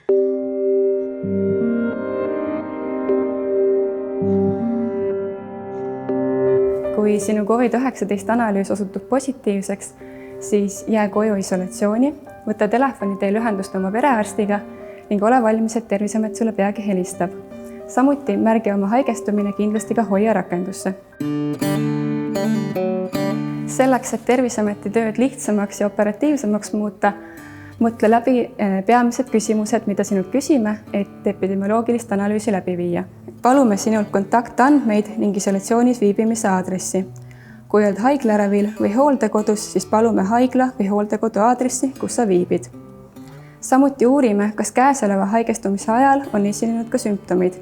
Kui sinu COVID-19 analüüs osutub positiivseks, siis jää koju isolatsiooni, võta telefoni teel ühendust oma perearstiga ning ole valmis, et Terviseamet sulle peagi helistab. Samuti märgi oma haigestumine kindlasti ka Hoia rakendusse. Selleks, et Terviseameti tööd lihtsamaks ja operatiivsemaks muuta, mõtle läbi peamised küsimused, mida sinult küsime, et epidemioloogilist analüüsi läbi viia. Palume sinult kontaktandmeid ning isolatsioonis viibimise aadressi. Kui oled haiglaravil või hooldekodus, siis palume haigla või hooldekodu aadressi, kus sa viibid. Samuti uurime, kas käesoleva haigestumise ajal on esinenud ka sümptomid.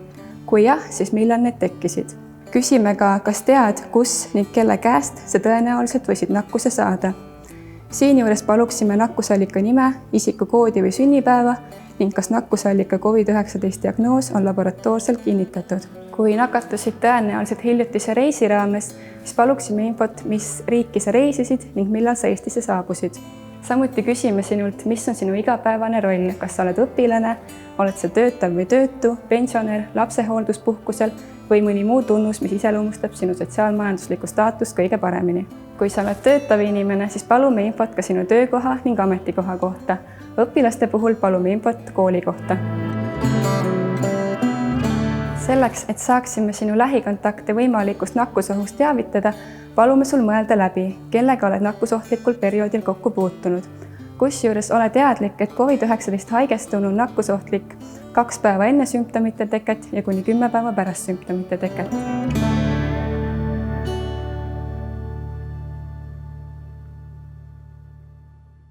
Kui jah, siis millal need tekkisid. Küsime ka, kas tead, kus ning kelle käest sa tõenäoliselt võisid nakkuse saada. Siinjuures paluksime nakkusallika nime, isikukoodi või sünnipäeva ning kas nakkusallika COVID-19 diagnoos on laboratoorselt kinnitatud. Kui nakatusid tõenäoliselt hiljutise reisi raames, siis paluksime infot, mis riiki sa reisisid ning millal sa Eestisse saabusid. Samuti küsime sinult, mis on sinu igapäevane roll, kas sa oled õpilane, oled sa töötav või töötu, pensionär, lapsehoolduspuhkusel või mõni muu tunnus, mis iseloomustab sinu sotsiaalmajanduslikku staatust kõige paremini. Kui sa oled töötav inimene, siis palume infot ka sinu töökoha ning ametikoha kohta. Õpilaste puhul palume infot kooli kohta. Selleks, et saaksime sinu lähikontakte võimalikust nakkusohust teavitada, palume sul mõelda läbi, kellega oled nakkusohtlikul perioodil kokku puutunud. Kusjuures ole teadlik, et COVID-19 haigestunu on nakkusohtlik 2 päeva enne sümptomite teket ja kuni 10 päeva pärast sümptomite teket.